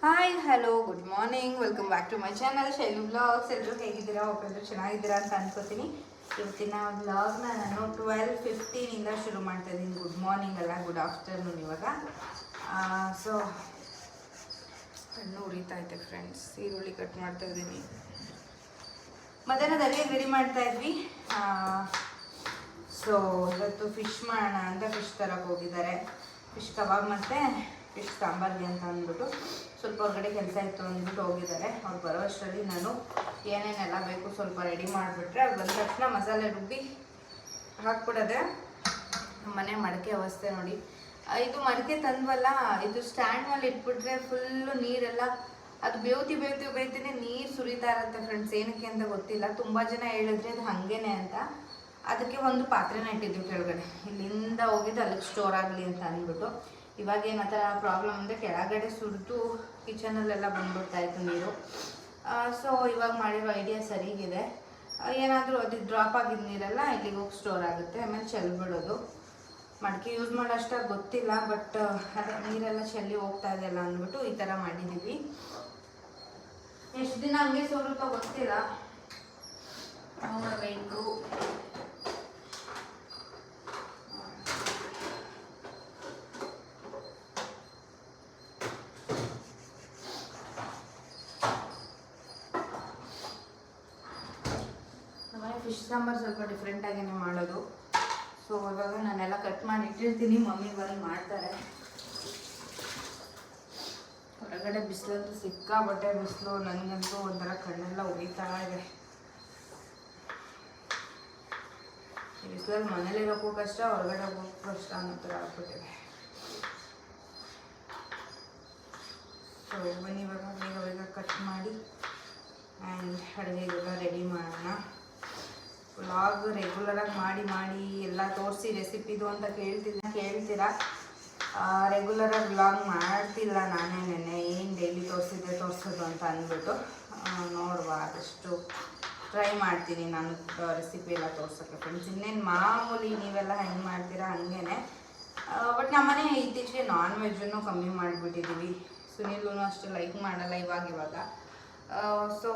Hi hello good morning welcome back to my channel Shailu vlogs. ಎಲ್ಲರೂ ಹೇಗಿದ್ದೀರಾ? ಒಬ್ಬರು ಚೆನ್ನಾಗಿದ್ದೀರಾ ಅಂತ ಅನ್ಕೋತೀನಿ. ಇವತ್ತಿನ ವ್ಲಾಗ್ನ ನಾನು 12:15 ಶುರು ಮಾಡ್ತಾ ಇದ್ದೀನಿ. ಗುಡ್ ಮಾರ್ನಿಂಗ್ ಅಲ್ಲ, ಗುಡ್ ಆಫ್ಟರ್ನೂನ್ ಇವಾಗ. ಸೊ ಕಣ್ಣು ಉರಿತಾ ಐತೆ ಫ್ರೆಂಡ್ಸ್. ಈರುಳ್ಳಿ ಕಟ್ ಮಾಡ್ತಾ ಇದ್ದೀನಿ. ಮಧ್ಯಾಹ್ನದ ಅಡುಗೆ ರೆಡಿ ಮಾಡ್ತಾ ಇದ್ವಿ. ಸೊ ಇವತ್ತು ಫಿಶ್ ಮಾಡೋಣ ಅಂತ ಫಿಶ್ ತರಕ್ಕೆ ಹೋಗಿದ್ದಾರೆ. ಫಿಶ್ ಕಬಾಬ್ ಮತ್ತು ಫಿಶ್ ಸಾಂಬಾರ್ಗೆ ಅಂತ ಅಂದ್ಬಿಟ್ಟು ಸ್ವಲ್ಪ ಹೊರಗಡೆ ಕೆಲಸ ಇತ್ತು ಅಂದ್ಬಿಟ್ಟು ಹೋಗಿದ್ದಾರೆ. ಅವ್ರು ಬರೋ ಅಷ್ಟರಲ್ಲಿ ನಾನು ಏನೇನೆಲ್ಲ ಬೇಕು ಸ್ವಲ್ಪ ರೆಡಿ ಮಾಡಿಬಿಟ್ರೆ ಅವ್ರು ಬಂದ ತಕ್ಷಣ ಮಸಾಲೆ ರುಬ್ಬಿ ಹಾಕ್ಬಿಡೋದೆ. ಮನೆ ಮಡಿಕೆ ಅವಸ್ಥೆ ನೋಡಿ. ಇದು ಮಡಿಕೆ ತಂದ್ವಲ್ಲ, ಇದು ಸ್ಟ್ಯಾಂಡ್ ಮೇಲೆ ಇಟ್ಬಿಟ್ರೆ ಫುಲ್ಲು ನೀರೆಲ್ಲ ಅದು ಬೇಯ್ತಿನೇ ನೀರು ಸುರಿತಾ ಇರುತ್ತೆ ಫ್ರೆಂಡ್ಸ್. ಏನಕ್ಕೆ ಅಂತ ಗೊತ್ತಿಲ್ಲ. ತುಂಬ ಜನ ಹೇಳಿದ್ರೆ ಅದು ಹಾಗೇನೆ ಅಂತ. ಅದಕ್ಕೆ ಒಂದು ಪಾತ್ರೆನ ಇಟ್ಟಿದ್ವಿ ಕೆಳಗಡೆ, ಇಲ್ಲಿಂದ ಹೋಗಿದ್ದು ಅಲ್ಲಿಗೆ ಸ್ಟೋರ್ ಆಗಲಿ ಅಂತ ಅಂದ್ಬಿಟ್ಟು. ಇವಾಗ ಏನು ಆ ಥರ ಪ್ರಾಬ್ಲಮ್ ಅಂದರೆ ಕೆಳಗಡೆ ಸುರಿದು ಕಿಚನಲ್ಲೆಲ್ಲ ಬಂದ್ಬಿಡ್ತಾಯಿತ್ತು ನೀರು. ಸೊ ಇವಾಗ ಮಾಡಿರೋ ಐಡಿಯಾ ಸರಿಗಿದೆ. ಏನಾದರೂ ಅದು ಡ್ರಾಪ್ ಆಗಿದ್ದ ನೀರೆಲ್ಲ ಇಲ್ಲಿಗೆ ಹೋಗಿ ಸ್ಟೋರ್ ಆಗುತ್ತೆ, ಆಮೇಲೆ ಚೆಲ್ಬಿಡೋದು. ಮಡಿಕೆ ಯೂಸ್ ಮಾಡೋಷ್ಟಾಗಿ ಗೊತ್ತಿಲ್ಲ, ಬಟ್ ಅದೇ ನೀರೆಲ್ಲ ಚೆಲ್ಲಿ ಹೋಗ್ತಾ ಇದೆಯಲ್ಲ ಅಂದ್ಬಿಟ್ಟು ಈ ಥರ ಮಾಡಿದ್ದೀವಿ. ಎಷ್ಟು ದಿನ ಹಂಗೆ ಸೋರುತ್ತೋ ಗೊತ್ತಿಲ್ಲ, ನೋಡಬೇಕು. ಫಿಶ್ ಸಾಂಬಾರು ಸ್ವಲ್ಪ ಡಿಫ್ರೆಂಟಾಗೇ ಮಾಡೋದು. ಸೊ ಇವಾಗ ನಾನೆಲ್ಲ ಕಟ್ ಮಾಡಿ ಇಟ್ಟಿರ್ತೀನಿ, ಮಮ್ಮಿ ಬಂದು ಮಾಡ್ತಾರೆ. ಹೊರಗಡೆ ಬಿಸಿಲಂತೂ ಸಿಕ್ಕಾಬಟ್ಟೆ ಬಿಸಿಲು. ನನಗಂತೂ ಒಂಥರ ಕಣ್ಣೆಲ್ಲ ಉರಿತಾ ಇದೆ. ಬಿಸಿಲಲ್ಲಿ ಮನೇಲಿರೋಕ್ಕೂ ಕಷ್ಟ, ಹೊರಗಡೆ ಹೋಗೋಕ್ಕೂ ಕಷ್ಟ ಅನ್ನೋ ಥರ ಆಗ್ಬಿಟ್ಟಿದೆ. ಸೊ ಬನ್ನಿ ಇವಾಗ ಬೇಗ ಕಟ್ ಮಾಡಿ ಆ್ಯಂಡ್ ಅಡುಗೆಗೆಲ್ಲ ರೆಡಿ ಮಾಡೋಣ. ವ್ಲಾಗ್ ರೆಗ್ಯುಲರಾಗಿ ಮಾಡಿ ಎಲ್ಲ ತೋರಿಸಿ ರೆಸಿಪಿದು ಅಂತ ಕೇಳ್ತೀರಾ. ರೆಗ್ಯುಲರಾಗಿ ವ್ಲಾಗ್ ಮಾಡ್ತಿಲ್ಲ ನಾನೇ. ಏನು ಡೈಲಿ ತೋರಿಸೋದು ಅಂತ ಅಂದ್ಬಿಟ್ಟು ನೋಡುವ, ಆದಷ್ಟು ಟ್ರೈ ಮಾಡ್ತೀನಿ ನಾನು ರೆಸಿಪಿ ಎಲ್ಲ ತೋರ್ಸೋಕ್ಕೆ ಫ್ರೆಂಡ್ಸ್. ಇನ್ನೇನು ಮಾಮೂಲಿ ನೀವೆಲ್ಲ ಹೆಂಗೆ ಮಾಡ್ತೀರಾ ಹಾಗೇ. ಬಟ್ ನಮ್ಮನೆ ಇತ್ತೀಚೆಗೆ ನಾನ್ ವೆಜ್ಜನ್ನು ಕಮ್ಮಿ ಮಾಡಿಬಿಟ್ಟಿದ್ದೀವಿ. ಸುನಿಲ್ಗೂ ಅಷ್ಟು ಲೈಕ್ ಮಾಡಲ್ಲ ಇವಾಗ. ಸೊ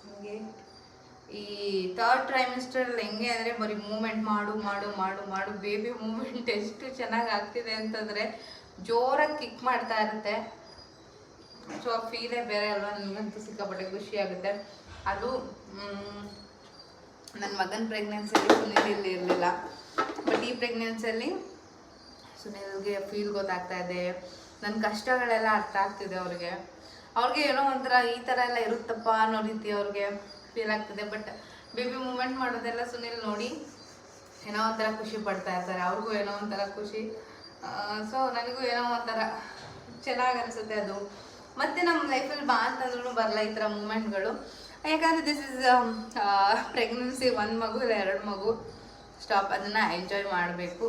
ಹಾಗೆ ಈ ಥರ್ಡ್ ಟ್ರೈಮಿಸ್ಟರಲ್ಲಿ ಹೆಂಗೆ ಅಂದರೆ ಬರೀ ಮೂಮೆಂಟ್ ಮಾಡು ಬೇಬಿ ಮೂಮೆಂಟ್ ಎಷ್ಟು ಚೆನ್ನಾಗಿ ಆಗ್ತಿದೆ ಅಂತಂದರೆ ಜೋರಾಗಿ ಕಿಕ್ ಮಾಡ್ತಾ ಇರುತ್ತೆ. ಸೊ ಆ ಫೀಲೇ ಬೇರೆ ಅಲ್ವಾ. ನನಗಂತೂ ಸಿಕ್ಕಾಪಟ್ಟೆ ಖುಷಿ ಆಗುತ್ತೆ. ಅದು ನನ್ನ ಮಗನ ಪ್ರೆಗ್ನೆನ್ಸಿಯಲ್ಲಿ ಸುನಿಲ್ ಇಲ್ಲಿ ಇರಲಿಲ್ಲ, ಬಟ್ ಈ ಪ್ರೆಗ್ನೆನ್ಸಿಯಲ್ಲಿ ಸುನಿಲ್ಗೆ ಫೀಲ್ ಗೊತ್ತಾಗ್ತಾ ಇದೆ. ನನ್ನ ಕಷ್ಟಗಳೆಲ್ಲ ಅರ್ಥ ಆಗ್ತಿದೆ ಅವ್ರಿಗೆ ಏನೋ ಒಂಥರ ಈ ಥರ ಎಲ್ಲ ಇರುತ್ತಪ್ಪ ಅನ್ನೋ ರೀತಿ ಅವ್ರಿಗೆ ಫೀಲ್ ಆಗ್ತಿದೆ. ಬಟ್ ಬೇಬಿ ಮೂಮೆಂಟ್ ಮಾಡೋದೆಲ್ಲ ಸುನಿಲ್ ನೋಡಿ ಏನೋ ಒಂಥರ ಖುಷಿ ಪಡ್ತಾ ಇರ್ತಾರೆ. ಅವ್ರಿಗೂ ಏನೋ ಒಂಥರ ಖುಷಿ. ಸೊ ನನಗೂ ಏನೋ ಒಂಥರ ಚೆನ್ನಾಗಿ ಅನಿಸುತ್ತೆ ಅದು. ಮತ್ತು ನಮ್ಮ ಲೈಫಲ್ಲಿ ಅಂತಂದ್ರೂ ಬರಲ್ಲ ಈ ಥರ ಮೂಮೆಂಟ್ಗಳು. ಯಾಕಂದರೆ ದಿಸ್ ಇಸ್ ಪ್ರೆಗ್ನೆನ್ಸಿ, 1 ಮಗು ಇಲ್ಲ 2 ಮಗು ಸ್ಟಾಪ್. ಅದನ್ನು ಎಂಜಾಯ್ ಮಾಡಬೇಕು.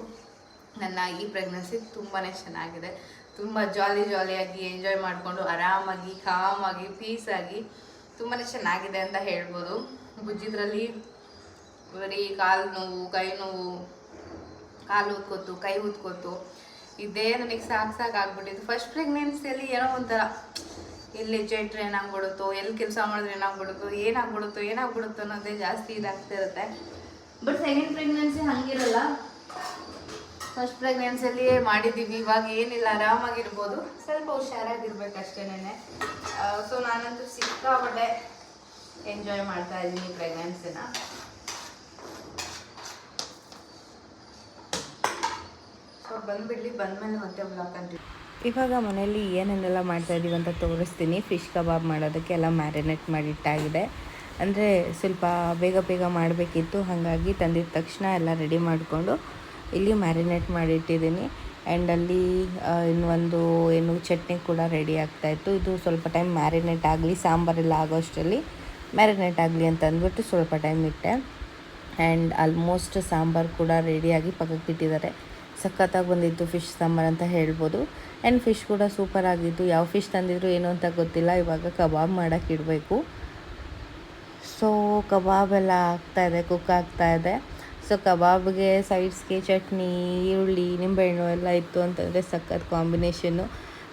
ನನ್ನ ಈ ಪ್ರೆಗ್ನೆನ್ಸಿ ತುಂಬಾ ಚೆನ್ನಾಗಿದೆ. ತುಂಬ ಜಾಲಿಯಾಗಿ ಎಂಜಾಯ್ ಮಾಡಿಕೊಂಡು ಆರಾಮಾಗಿ ಕಾಮಾಗಿ ಪೀಸಾಗಿ ತುಂಬಾ ಚೆನ್ನಾಗಿದೆ ಅಂತ ಹೇಳ್ಬೋದು. ಬುಜ್ಜಿದ್ರಲ್ಲಿ ಬರೀ ಕಾಲು ನೋವು, ಕೈ ನೋವು, ಕಾಲು ಊದ್ಕೋತು, ಕೈ ಊದ್ಕೋತು, ಇದೇ ನನಗೆ ಸಾಕಾಗ್ಬಿಟ್ಟಿತ್ತು. ಫಸ್ಟ್ ಪ್ರೆಗ್ನೆನ್ಸಿಯಲ್ಲಿ ಏನೋ ಒಂಥರ ಎಲ್ಲಿ ಜೈಟ್ರೆ ಏನಾಗ್ಬಿಡುತ್ತೋ, ಎಲ್ಲಿ ಕೆಲಸ ಮಾಡಿದ್ರೆ ಏನಾಗ್ಬಿಡುತ್ತೋ ಅನ್ನೋದೇ ಜಾಸ್ತಿ ಇದಾಗ್ತಿರುತ್ತೆ. ಬಟ್ ಸೆಕೆಂಡ್ ಪ್ರೆಗ್ನೆನ್ಸಿ ಹಂಗಿರಲ್ಲ. ಫಸ್ಟ್ ಪ್ರೆಗ್ನೆನ್ಸಿಯಲ್ಲಿ ಮಾಡಿದ್ದೀವಿ, ಇವಾಗ ಏನಿಲ್ಲ, ಆರಾಮಾಗಿರ್ಬೋದು. ಸ್ವಲ್ಪ ಹುಷಾರಾಗಿರ್ಬೇಕು ಅಷ್ಟೇನೆ. ಸೊ ನಾನಂತೂ ಸಿಕ್ಕಾಪಟ್ಟೆ ಎಂಜಾಯ್ ಮಾಡ್ತಾ ಇದ್ದೀನಿ ಪ್ರೆಗ್ನೆನ್ಸಿನ. ಸೊ ಬಂದಮೇಲೆ ಮತ್ತೆ ಬ್ಲಾಗ್ ಕಂಟಿನ್ಯೂ. ಇವಾಗ ಮನೆಯಲ್ಲಿ ಏನೇನೆಲ್ಲ ಮಾಡ್ತಾಯಿದ್ದೀವಿ ಅಂತ ತೋರಿಸ್ತೀನಿ. ಫಿಶ್ ಕಬಾಬ್ ಮಾಡೋದಕ್ಕೆ ಎಲ್ಲ ಮ್ಯಾರಿನೇಟ್ ಮಾಡಿಟ್ಟಾಗಿದೆ. ಅಂದರೆ ಸ್ವಲ್ಪ ಬೇಗ ಮಾಡಬೇಕಿತ್ತು, ಹಾಗಾಗಿ ತಂದಿದ ತಕ್ಷಣ ಎಲ್ಲ ರೆಡಿ ಮಾಡಿಕೊಂಡು ಇಲ್ಲಿ ಮ್ಯಾರಿನೇಟ್ ಮಾಡಿಟ್ಟಿದ್ದೀನಿ. ಆ್ಯಂಡ್ ಅಲ್ಲಿ ಇನ್ನೊಂದು ಚಟ್ನಿ ಕೂಡ ರೆಡಿ ಆಗ್ತಾಯಿತ್ತು. ಇದು ಸ್ವಲ್ಪ ಟೈಮ್ ಮ್ಯಾರಿನೇಟ್ ಆಗಲಿ, ಸಾಂಬಾರೆಲ್ಲ ಆಗೋಷ್ಟರಲ್ಲಿ ಮ್ಯಾರಿನೇಟ್ ಆಗಲಿ ಅಂತ ಅಂದ್ಬಿಟ್ಟು ಸ್ವಲ್ಪ ಟೈಮ್ ಇಟ್ಟೆ. ಆ್ಯಂಡ್ ಆಲ್ಮೋಸ್ಟ್ ಸಾಂಬಾರು ಕೂಡ ರೆಡಿಯಾಗಿ ಪಕ್ಕಕ್ಕೆ ಇಟ್ಟಿದ್ದಾರೆ. ಸಖತ್ತಾಗಿ ಬಂದಿತ್ತು ಫಿಶ್ ಸಾಂಬಾರು ಅಂತ ಹೇಳ್ಬೋದು. ಆ್ಯಂಡ್ ಫಿಶ್ ಕೂಡ ಸೂಪರ್ ಆಗಿತ್ತು. ಯಾವ ಫಿಶ್ ತಂದಿದ್ರು ಏನು ಅಂತ ಗೊತ್ತಿಲ್ಲ. ಇವಾಗ ಕಬಾಬ್ ಮಾಡೋಕ್ಕೆ ಇಡಬೇಕು. ಸೊ ಕಬಾಬೆಲ್ಲ ಕುಕ್ ಆಗ್ತಾಯಿದೆ. ಸೊ ಕಬಾಬ್ಗೆ ಸೈಡ್ಸ್ಗೆ ಚಟ್ನಿ, ಈರುಳ್ಳಿ, ನಿಂಬೆಹಣ್ಣು ಎಲ್ಲ ಇತ್ತು ಅಂತಂದರೆ ಸಖತ್ ಕಾಂಬಿನೇಷನ್ನು.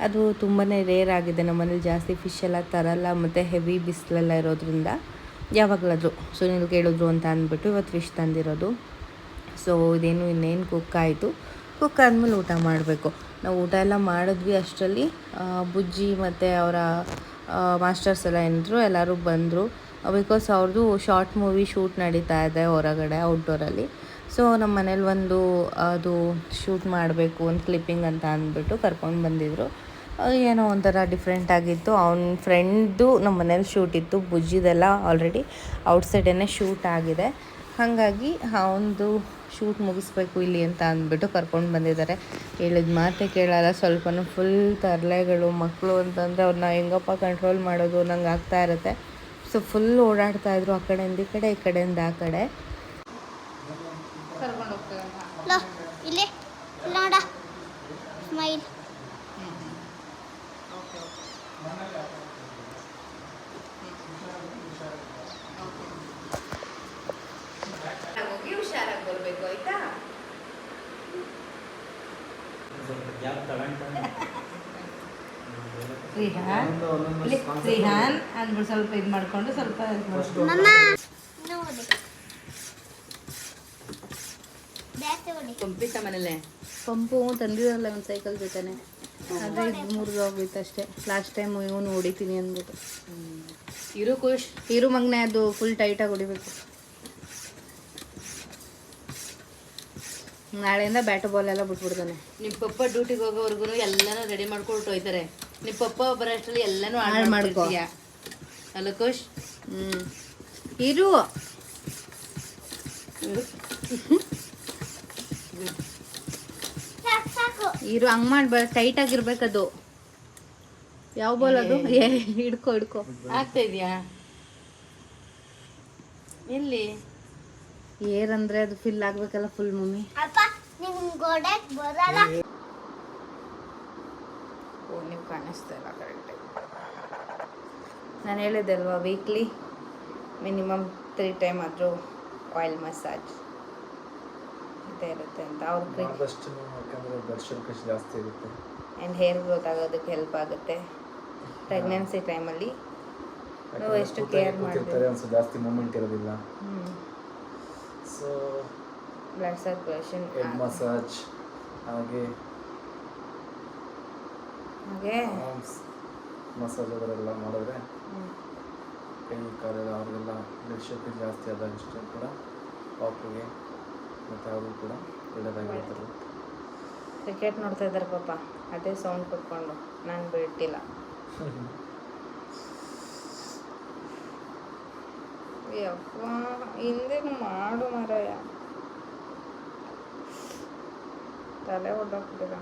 ಅದು ತುಂಬಾ ರೇರ್ ಆಗಿದೆ. ನಮ್ಮನೇಲಿ ಜಾಸ್ತಿ ಫಿಶ್ ಎಲ್ಲ ತರಲ್ಲ ಮತ್ತು ಹೆವಿ ಬಿಸಿಲೆಲ್ಲ ಇರೋದ್ರಿಂದ ಯಾವಾಗಲಾದರೂ ಸುನಿಲ್ ಕೇಳಿದ್ರು ಅಂತ ಅಂದ್ಬಿಟ್ಟು ಇವತ್ತು ಫಿಶ್ ತಂದಿರೋದು. ಸೊ ಇನ್ನೇನು ಕುಕ್ ಆಯಿತು. ಕುಕ್ ಆದಮೇಲೆ ಊಟ ಮಾಡಬೇಕು. ನಾವು ಊಟ ಎಲ್ಲ ಮಾಡಿದ್ವಿ. ಅಷ್ಟರಲ್ಲಿ ಬುಜ್ಜಿ ಮತ್ತು ಅವರ ಮಾಸ್ಟರ್ಸ್ ಎಲ್ಲ ಏನಿದ್ರು ಎಲ್ಲರೂ ಬಂದರು. ಬಿಕಾಸ್ ಅವ್ರದ್ದು ಶಾರ್ಟ್ ಮೂವಿ ಶೂಟ್ ನಡೀತಾ ಇದೆ ಹೊರಗಡೆ ಔಟ್ಡೋರಲ್ಲಿ. ಸೊ ನಮ್ಮ ಮನೇಲಿ ಒಂದು ಅದು ಶೂಟ್ ಮಾಡಬೇಕು ಒಂದು ಕ್ಲಿಪ್ಪಿಂಗ್ ಅಂತ ಅಂದ್ಬಿಟ್ಟು ಕರ್ಕೊಂಡು ಬಂದಿದ್ದರು. ಏನೋ ಒಂಥರ ಡಿಫ್ರೆಂಟ್ ಆಗಿತ್ತು. ಅವ್ನ ಫ್ರೆಂಡ್ದು ನಮ್ಮ ಮನೇಲಿ ಶೂಟ್ ಇತ್ತು. ಬುಜ್ಜಿದೆಲ್ಲ ಆಲ್ರೆಡಿ ಔಟ್ಸೈಡೇ ಶೂಟ್ ಆಗಿದೆ. ಹಾಗಾಗಿ ಅವನದು ಶೂಟ್ ಮುಗಿಸ್ಬೇಕು ಇಲ್ಲಿ ಅಂತ ಅಂದ್ಬಿಟ್ಟು ಕರ್ಕೊಂಡು ಬಂದಿದ್ದಾರೆ. ಹೇಳಿದ ಮಾತೇ ಕೇಳಲ್ಲ ಸ್ವಲ್ಪನೂ. ಫುಲ್ ತರಲೆಗಳು ಮಕ್ಕಳು ಅಂತಂದರೆ ಅವ್ರನ್ನ ಹೆಂಗಪ್ಪ ಕಂಟ್ರೋಲ್ ಮಾಡೋದು ನಂಗೆ ಆಗ್ತಾ ಇರುತ್ತೆ. ಸೊ ಫುಲ್ ಓಡಾಡ್ತಾಯಿದ್ರು ಆ ಕಡೆಯಿಂದ ಈ ಕಡೆ, ಈ ಕಡೆಯಿಂದ ಆ ಕಡೆ. ಕರ್ಕೊಂಡು ಹೋಗ್ತೇವೆ ಇಲ್ಲಿ ನೋಡ ಸ್ಮೈಲ್. ಹೋಗಿ ಹುಷಾರಾಗಿ ಬರಬೇಕು ಆಯ್ತಾ. ರಿಹಾನ್ ಅಂದ್ಬಿಟ್ಟು ಸ್ವಲ್ಪ ಇದು ಮಾಡಿಕೊಂಡು ಸ್ವಲ್ಪ ಮಮ್ಮ ನೋಡಿ ಬ್ಯಾಗ್ ತಗೊಳ್ಳಿ. ಪಂಪಿತ ಮನೇಲೆ ಪಂಪು ತಂದಿರಲ್ಲ ಒಂದು ಸೈಕಲ್ ಜೊತೆನೆ. ಆದರೆ ಇದು ಮುರಿದು ಹೋಗಿತ್ತು ಅಷ್ಟೇ. ಲಾಸ್ಟ್ ಟೈಮ್ ಇವನು ಹೊಡಿತೀನಿ ಅಂದ್ಬಿಟ್ಟು. ಇರು ಖುಷ್ ಇರು ಮಗನೇ, ಅದು ಫುಲ್ ಟೈಟಾಗಿ ಹೊಡಿಬೇಕು. ನಾಳೆಯಿಂದ ಬ್ಯಾಟ್ ಬಾಲ್ ಎಲ್ಲ ಬಿಟ್ಬಿಡ್ತಾನೆ. ನಿಮ್ಮ ಪಪ್ಪ ಡ್ಯೂಟಿಗೆ ಹೋಗೋವರೆಗೂ ಎಲ್ಲನೂ ರೆಡಿ ಮಾಡ್ಕೊಟ್ಟು ಹೋಯ್ತಾರೆ. ನಿಮ್ಮ ಪಪ್ಪ ಬರೋ ಅಷ್ಟರಲ್ಲಿ ಎಲ್ಲನೂ ಹಾಳು ಮಾಡ್ಕೊ ಅಲ್ಲ ಖುಷ್. ಇರು ಸಾಕು ಇರು ಹಂಗೆ ಮಾಡ್ಬೇಡ, ಟೈಟ್ ಆಗಿರ್ಬೇಕದು. ಯಾವ ಬಾಲ್ ಅದು? ಹಿಡ್ಕೊ ಹಿಡ್ಕೊ. ಆಗ್ತಾ ಇದೆಯಾ? ಎಲ್ಲಿ ಏರ್ ಅಂದ್ರೆ ಅದು ಫಿಲ್ ಆಗ್ಬೇಕಲ್ಲ ಫುಲ್ ಮಮ್ಮಿ. ಅಪ್ಪ ನಿಮ್ಗೆ ಗೋಡಕ್ ಬರಲ್ಲ. ಓ ನೀವು ಕಾಣಿಸ್ತಾ ಇಲ್ಲ ಕರೆಕ್ಟಾಗಿ. ನಾನು ಹೇಳಿದೆ ಅಲ್ವಾ ವೀಕ್ಲಿ ಮಿನಿಮಮ್ 3 ಟೈಮ್ ಆದರೂ ಆಯಿಲ್ ಮಸಾಜ್ ಇದೇ ಇರುತ್ತೆ ಅಂತ. ಅವ್ರ ಜಾಸ್ತಿ ಇರುತ್ತೆ ಆ್ಯಂಡ್ ಹೇರ್ ಗ್ರೋತ್ ಆಗೋದಕ್ಕೆ ಹೆಲ್ಪ್ ಆಗುತ್ತೆ. ಪ್ರೆಗ್ನೆನ್ಸಿ ಟೈಮಲ್ಲಿ ನಾವು ಎಷ್ಟು ಕೇರ್ ಮಾಡ್ತೀವಿ. ಒಂದು ಜಾಸ್ತಿ ಮೂಮೆಂಟ್ ಇರೋದಿಲ್ಲ. So blood circulation head massage ಹಾಗೆ ಮಸಾಜ್ ಅದರೆಲ್ಲ ಮಾಡಿದ್ರೆ ಕೈ ಕಾಲೆಲ್ಲ ಅವ್ರಿಗೆಲ್ಲ ಬ್ಲಡ್ ಶುಗರ್ ಜಾಸ್ತಿ ಆದಾಗಷ್ಟೇ ಕೂಡ ಪಾಪುಗೆ ಮತ್ತು ಅವರು ಕೂಡ ಒಳ್ಳೆಯದಾಗಿರ್ತಾರೆ. ಕ್ರಿಕೆಟ್ ನೋಡ್ತಾ ಇದ್ದಾರೆ ಪಾಪ, ಅದೇ ಸೌಂಡ್ ಕೊಟ್ಕೊಂಡು. ನಾನು ಬಿಟ್ಟಿಲ್ಲ. ಯಪ್ಪ ಹಿಂದೇನು ಮಾಡು ಮಾರಾಯ, ತಲೆ ಹೊಡ್ದಾಕ್ಬಿಟ್ಟಿದ.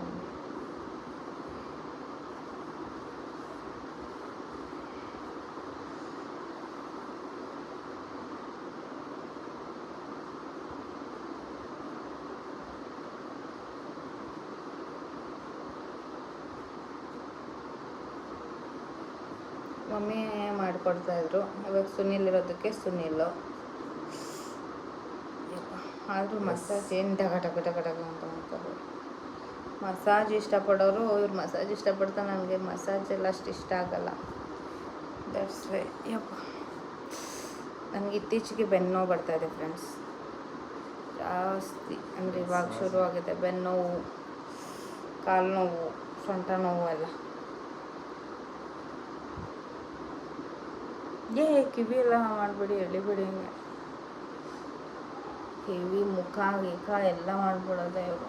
ಮಮ್ಮಿ ಮಾಡಿಕೊಡ್ತಾಯಿದ್ರು. ಇವಾಗ ಸುನಿಲ್ ಇರೋದಕ್ಕೆ ಸುನಿಲ್ಲು. ಆದರೂ ಮಸಾಜ್ ಏನು ಟಕ ಟಕ ಟಕ ಟಕ ಅಂತ ಮಾಡ್ಕೋಬೋದು. ಮಸಾಜ್ ಇಷ್ಟಪಡೋರು ಇವ್ರು ಮಸಾಜ್ ಇಷ್ಟಪಡ್ತಾರೆ. ನನಗೆ ಮಸಾಜ್ ಎಲ್ಲ ಅಷ್ಟು ಇಷ್ಟ ಆಗಲ್ಲ. That's why. ಯಪ್ಪ ನನಗೆ ಇತ್ತೀಚೆಗೆ ಬೆನ್ನು ನೋವು ಬರ್ತಾಯಿದೆ ಫ್ರೆಂಡ್ಸ್, ಜಾಸ್ತಿ. ಅಂದರೆ ಇವಾಗ ಶುರು ಆಗಿದೆ ಬೆನ್ನು ನೋವು, ಕಾಲು ನೋವು, ಸೊಂಟ ನೋವು ಎಲ್ಲ. ಕಿವಿ ಎಲ್ಲ ಮಾಡಿಬಿಡಿ, ಎಳಿಬಿಡಿ. ಹಿಂಗೆ ಕಿವಿ ಮುಖ ಗೀಖ ಎಲ್ಲ ಮಾಡ್ಬಿಡೋದೆ ಇವರು.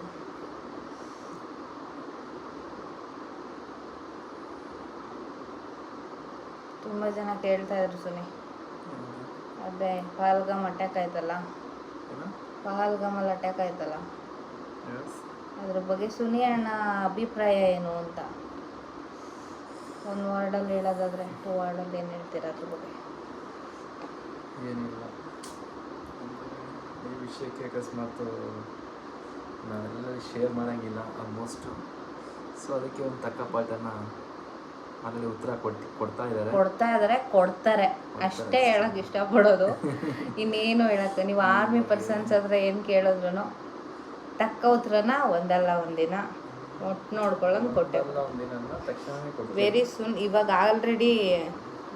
ತುಂಬ ಜನ ಕೇಳ್ತಾ ಇದ್ರು ಸುನಿ, ಅದೇ ಪಹಲ್ಗಾಮ್ ಅಟ್ಯಾಕ್ ಆಯ್ತಲ್ಲ, ಪಹಲ್ಗಾಮಲ್ಲಿ ಅಟ್ಯಾಕ್ ಆಯ್ತಲ್ಲ, ಅದ್ರ ಬಗ್ಗೆ ಸುನಿ ಅಣ್ಣ ಅಭಿಪ್ರಾಯ ಏನು ಅಂತ. ಒಂದು ವರ್ಡಲ್ಲಿ ಹೇಳೋದಾದರೆ 2 ವರ್ಡಲ್ಲಿ ಏನು ಹೇಳ್ತೀರಾ ಅದ್ರ ಬಗ್ಗೆ? ಏನಿಲ್ಲ, ಈ ವಿಷಯಕ್ಕೆ ಅಕಸ್ಮಾತ್ ನಾವೆಲ್ಲ ಶೇರ್ ಮಾಡೋಂಗಿಲ್ಲ ಆಲ್ಮೋಸ್ಟು. ಸೊ ಅದಕ್ಕೆ ಒಂದು ತಕ್ಕ ಪಾಠನ ಅಲ್ಲಿ ಉತ್ತರ ಕೊಡ್ತಾರೆ ಅಷ್ಟೇ ಹೇಳಕ್ಕೆ ಇಷ್ಟಪಡೋದು. ಇನ್ನೇನು ಹೇಳಕ್ಕೆ, ನೀವು ಆರ್ಮಿ ಪರ್ಸನ್ಸ್ ಹತ್ರ ಏನು ಕೇಳಿದ್ರು ತಕ್ಕ ಉತ್ತರನ ಒಂದಲ್ಲ ಒಂದಿನ ಒಟ್ಟು ನೋಡ್ಕೊಳ್ಳೋದು ಕೊಟ್ಟೆ. ಎಲ್ಲ ಒಂದಿನ ತಕ್ಷಣವೇ ಕೊಡ್ತೀನಿ. Very soon. ಇವಾಗ ಆಲ್ರೆಡಿ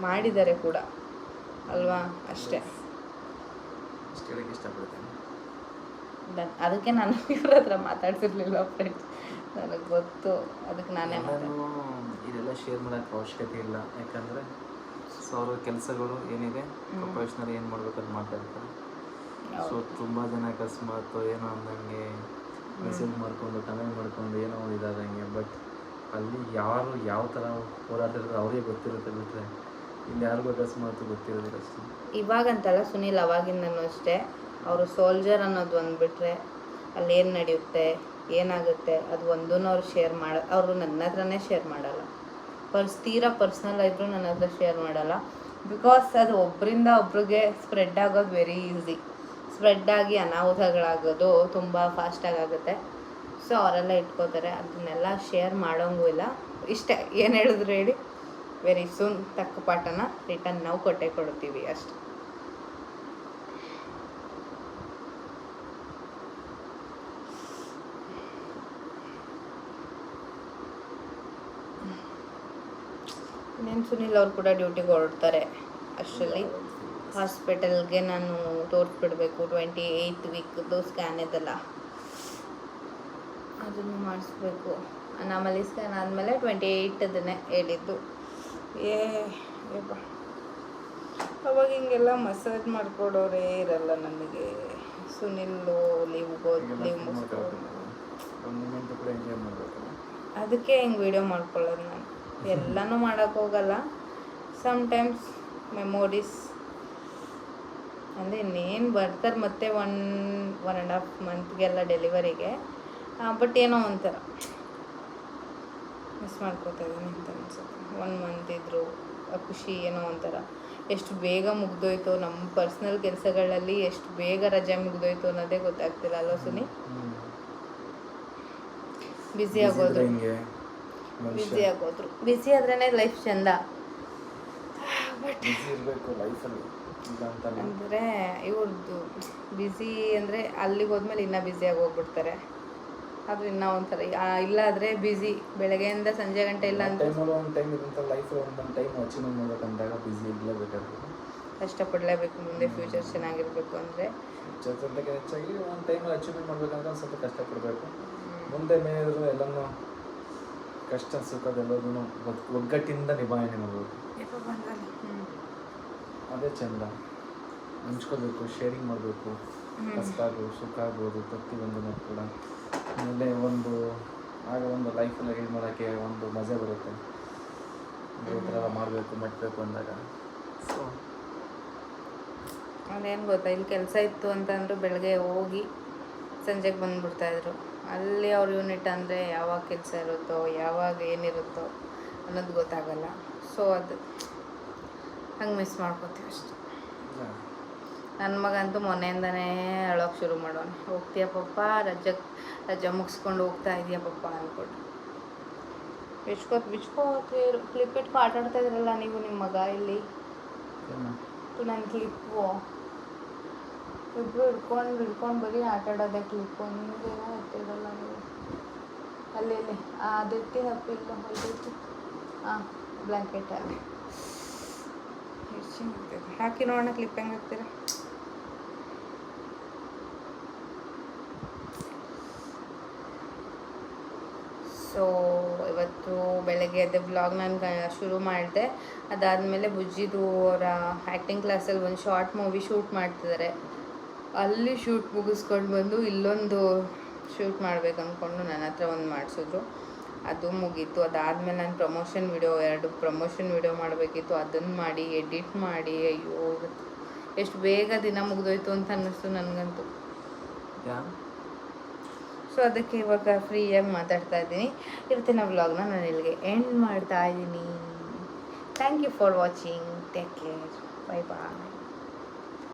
ಮಾಡಿದ್ದಾರೆ ಕೂಡ ಅಲ್ವಾ, ಅಷ್ಟೇ. ಇಷ್ಟು ಹೇಳಕ್ಕೆ ಇಷ್ಟಪಡ್ತೀನಿ. ಅದಕ್ಕೆ ನಾನು ಇವ್ರ ಹತ್ರ ಮಾತಾಡ್ತಿರ್ಲಿಲ್ಲ ಫ್ರೆಂಡ್ಸ್, ನನಗೆ ಗೊತ್ತು, ಅದಕ್ಕೆ ನಾನೇ ಇದೆಲ್ಲ ಶೇರ್ ಮಾಡೋಕ್ಕೆ ಅವಶ್ಯಕತೆ ಇಲ್ಲ. ಯಾಕಂದರೆ ಸೊ ಅವ್ರ ಕೆಲಸಗಳು ಏನಿದೆ ಪ್ರೊಫೆಷ್ನಲ್ ಏನು ಮಾಡ್ಬೇಕು ಅದು ಮಾಡ್ತಾ ಇರ್ತಾರೆ. ಸೊ ತುಂಬ ಜನ ಅಕಸ್ಮಾತ್ ಏನೋ ಅಂದಂಗೆ ಮೆಸೇಜ್ ಮಾಡ್ಕೊಂಡು ಕಮೆಂಟ್ ಮಾಡ್ಕೊಂಡು ಏನೋ ಒಂದು ಇದಾದಂಗೆ, ಬಟ್ ಅಲ್ಲಿ ಯಾರು ಯಾವ ಥರ ಹೋರಾಡ್ತಿರ್ತಾರೆ ಅವರಿಗೆ ಗೊತ್ತಿರುತ್ತೆ ಬಿಟ್ಟರೆ ಇಲ್ಲಿ ಯಾರಿಗೂ ಅಕಸ್ಮಾತ್ ಗೊತ್ತಿರೋದಿಲ್ಲ ಅಷ್ಟೇ. ಇವಾಗಂತಲ್ಲ ಸುನೀಲ್, ಅವಾಗಿಂದನೂ ಅಷ್ಟೇ. ಅವರು ಸೋಲ್ಜರ್ ಅನ್ನೋದು ಒಂದು ಬಿಟ್ಟರೆ ಅಲ್ಲಿ ಏನು ನಡೆಯುತ್ತೆ ಏನಾಗುತ್ತೆ ಅದು ಒಂದೂ ಅವ್ರು ಶೇರ್ ಅವರು ನನ್ನ ಹತ್ರನೇ ಶೇರ್ ಮಾಡಲ್ಲ. ತೀರಾ ಪರ್ಸ್ನಲ್ ಇದ್ದರೂ ನನ್ನ ಹತ್ರ ಶೇರ್ ಮಾಡಲ್ಲ. ಬಿಕಾಸ್ ಅದು ಒಬ್ಬರಿಂದ ಒಬ್ರಿಗೆ ಸ್ಪ್ರೆಡ್ ಆಗೋದು ವೆರಿ ಈಸಿ. ಸ್ಪ್ರೆಡ್ ಆಗಿ ಅನಾಹುತಗಳಾಗೋದು ತುಂಬ ಫಾಸ್ಟಾಗಿ ಆಗುತ್ತೆ. ಸೊ ಅವರೆಲ್ಲ ಇಟ್ಕೋತಾರೆ, ಅದನ್ನೆಲ್ಲ ಶೇರ್ ಮಾಡೋಂಗೂ ಇಲ್ಲ. ಇಷ್ಟೇ, ಏನು ಹೇಳಿದ್ರು ಹೇಳಿ, ವೆರಿ ಸೂನ್ ತಕ್ಕ ಪಾಠನ ರಿಟರ್ನ್ ನಾವು ಕೊಟ್ಟೇ ಕೊಡ್ತೀವಿ ಅಷ್ಟೆ. ಇನ್ನೇನು ಸುನಿಲ್ ಅವ್ರು ಕೂಡ ಡ್ಯೂಟಿಗೆ ಹೊರಡ್ತಾರೆ. ಅಷ್ಟರಲ್ಲಿ ಹಾಸ್ಪಿಟಲ್ಗೆ ನಾನು ತೋರಿಸ್ಬಿಡ್ಬೇಕು. 28th ವೀಕ್ದು ಸ್ಕ್ಯಾನ್ ಇದೆಲ್ಲ ಅದನ್ನು ಮಾಡಿಸ್ಬೇಕು. ನಮ್ಮಲ್ಲಿ ಸ್ಕ್ಯಾನ್ ಆದಮೇಲೆ 28ನೇ ಹೇಳಿದ್ದು. ಅವಾಗ ಹಿಂಗೆಲ್ಲ ಮಸಾಜ್ ಮಾಡ್ಕೊಡೋರೇ ಇರಲ್ಲ ನನಗೆ. ಸುನಿಲ್ಲು ಲೀವ್ ಮುಗಿಸ್ಕೊಂಡು ಅದಕ್ಕೆ ಹಿಂಗೆ ವೀಡಿಯೋ ಮಾಡ್ಕೊಳ್ಳೋದು ನಾನು. ಎಲ್ಲನೂ ಮಾಡೋಕ್ಕೋಗಲ್ಲ. ಸಮ್ಟೈಮ್ಸ್ ಮೆಮೊರೀಸ್ ಅಂದರೆ ಇನ್ನೇನು ಬರ್ತಾರೆ ಮತ್ತೆ 1.5 ಮಂತ್ಗೆಲ್ಲ ಡೆಲಿವರಿಗೆ. ಬಟ್ ಏನೋ ಒಂಥರ ಮಿಸ್ ಮಾಡ್ಕೋತಾ ಇದ್ದೀನಿ ಅಂತ ಅನ್ಸುತ್ತೆ. 1 ಮಂತ್ ಇದ್ದರು ಖುಷಿ, ಏನೋ ಒಂಥರ ಎಷ್ಟು ಬೇಗ ಮುಗ್ದೋಯ್ತು. ನಮ್ಮ ಪರ್ಸ್ನಲ್ ಕೆಲಸಗಳಲ್ಲಿ ಎಷ್ಟು ಬೇಗ ರಜೆ ಮುಗ್ದೋಯ್ತು ಅನ್ನೋದೇ ಗೊತ್ತಾಗ್ತಿಲ್ಲ ಅಲ್ವ ಸುನಿ? ಬ್ಯುಸಿ ಆಗೋದ್ರು. ಬ್ಯುಸಿ ಆದ್ರೇ ಲೈಫ್ ಚಂದ. ಬಟ್ ಅಂದರೆ ಇವ್ರದ್ದು ಬ್ಯುಸಿ ಅಂದರೆ ಅಲ್ಲಿಗೆ ಹೋದ್ಮೇಲೆ ಇನ್ನೂ ಬ್ಯುಸಿಯಾಗಿ ಹೋಗ್ಬಿಡ್ತಾರೆ. ಅದು ಇನ್ನೂ ಒಂಥರ ಇಲ್ಲಾದರೆ ಬ್ಯುಸಿ ಬೆಳಗ್ಗೆಯಿಂದ ಸಂಜೆ ಗಂಟೆ ಇಲ್ಲ ಅಂತ ಕಷ್ಟಪಡಲೇಬೇಕು. ಮುಂದೆ ಫ್ಯೂಚರ್ ಚೆನ್ನಾಗಿರಬೇಕು ಅಂದರೆ ಹೆಚ್ಚಾಗಿ ಒಂದು ಟೈಮಲ್ಲಿ ಅಚೀವ್ಮೆಂಟ್ ಮಾಡ್ಬೇಕಂದ್ರೆ ಸ್ವಲ್ಪ ಕಷ್ಟಪಡಬೇಕು. ಮುಂದೆ ಮೇಲಿದ್ರು ಎಲ್ಲನೂ ಕಷ್ಟ ಸುಖದೆಲ್ಲದೂ ಒಗ್ಗಟ್ಟಿಂದ ನಿಭಾವಣೆ ಮಾಡಬೇಕು. ಅದೇ ಚಂದ. ಹಂಚ್ಕೋಬೇಕು, ಶೇರಿಂಗ್ ಮಾಡಬೇಕು. ಕಷ್ಟ ಆಗ್ಬೋದು, ಸುಖ ಆಗ್ಬೋದು, ಪ್ರತಿಯೊಂದನ್ನು ಕೂಡ ಆಮೇಲೆ ಒಂದು ಲೈಫಲ್ಲಿ ಲೀಡ್ ಮಾಡೋಕ್ಕೆ ಒಂದು ಮಜಾ ಬರುತ್ತೆ. ಈ ಥರ ಎಲ್ಲ ಮಾಡಬೇಕು ಮೆಟ್ಟಬೇಕು ಅಂದಾಗ. ಸೊ ಅದೇನು ಗೊತ್ತಾ, ಇಲ್ಲಿ ಕೆಲಸ ಇತ್ತು ಅಂತಂದ್ರು ಬೆಳಗ್ಗೆ ಹೋಗಿ ಸಂಜೆಗೆ ಬಂದುಬಿಡ್ತಾಯಿದ್ರು. ಅಲ್ಲಿ ಅವ್ರ ಯೂನಿಟ್ ಅಂದರೆ ಯಾವಾಗ ಕೆಲಸ ಇರುತ್ತೋ ಯಾವಾಗ ಏನಿರುತ್ತೋ ಅನ್ನೋದು ಗೊತ್ತಾಗಲ್ಲ. ಸೊ ಅದು ಹಂಗೆ ಮಿಸ್ ಮಾಡ್ಕೋತೀವಿ ಅಷ್ಟೆ. ನನ್ನ ಮಗಂತೂ ಮೊನ್ನೆಯಿಂದನೇ ಅಳೋಕ್ಕೆ ಶುರು ಮಾಡೋಣ. ಹೋಗ್ತೀಯ ಪಪ್ಪ, ರಜೆ ಮುಗಿಸ್ಕೊಂಡು ಹೋಗ್ತಾ ಇದೆಯಾ ಪಪ್ಪ ಅಂದ್ಕೊಟ್ಟು. ಬಿಚ್ಕೋತೀರು. ಕ್ಲಿಪ್ ಇಟ್ಕೊ ಆಟಾಡ್ತಾ ಇದ್ರಲ್ಲ ನೀವು ನಿಮ್ಮ ಮಗ ಇಲ್ಲಿ. ನನ್ನ ಕ್ಲಿಪ್ಪು ಇಬ್ಬರು ಹಿಡ್ಕೊಂಡು ಬರೀ ಆಟಾಡೋದೆ ಕ್ಲಿಪ್ಪು. ನಿಮಗೇನೋ ಎತ್ತಿರಲ್ಲ ನೀವು. ಅಲ್ಲಿ ಅದೆತ್ತಿ ಹಪ್ಪಿಲ್ಲ ಹೊಲ್ದೈತಿ. ಹಾಂ, ಬ್ಲ್ಯಾಂಕೆಟ್ ಹಾಕಿ ಹಾಕಿ ನೋಡೋಣ ಕ್ಲಿಪ್ ಹೆಂಗೆ ಹಾಕ್ತೀರ. ಸೊ ಇವತ್ತು ಬೆಳಗ್ಗೆ ಎದ್ದೆ ವ್ಲಾಗ್ ನಾನು ಶುರು ಮಾಡಿದೆ. ಅದಾದಮೇಲೆ ಬುಜ್ಜಿದು ಅವರ ಆ್ಯಕ್ಟಿಂಗ್ ಕ್ಲಾಸಲ್ಲಿ ಒಂದು ಶಾರ್ಟ್ ಮೂವಿ ಶೂಟ್ ಮಾಡ್ತಿದ್ದಾರೆ. ಅಲ್ಲಿ ಶೂಟ್ ಮುಗಿಸ್ಕೊಂಡು ಬಂದು ಇಲ್ಲೊಂದು ಶೂಟ್ ಮಾಡ್ಬೇಕು ಅಂದ್ಕೊಂಡು ನನ್ನ ಹತ್ರ ಒಂದು ಮಾಡಿಸಿದ್ರು. ಅದು ಮುಗೀತು. ಅದಾದಮೇಲೆ ನಾನು ಪ್ರಮೋಷನ್ ವಿಡಿಯೋ 2 ಪ್ರಮೋಷನ್ ವಿಡಿಯೋ ಮಾಡಬೇಕಿತ್ತು. ಅದನ್ನು ಮಾಡಿ ಎಡಿಟ್ ಮಾಡಿ ಅಯ್ಯೋ ಎಷ್ಟು ಬೇಗ ದಿನ ಮುಗಿದೋಯ್ತು ಅಂತ ಅನ್ನಿಸ್ತು ನನಗಂತೂ. ಸೊ ಅದಕ್ಕೆ ಇವಾಗ ಫ್ರೀಯಾಗಿ ಮಾತಾಡ್ತಾ ಇದ್ದೀನಿ. ಇವತ್ತಿನ ವ್ಲಾಗ್ನ ನಾನು ಇಲ್ಲಿಗೆ ಎಂಡ್ ಮಾಡ್ತಾ ಇದ್ದೀನಿ. Thank you for watching. Take care. Bye bye.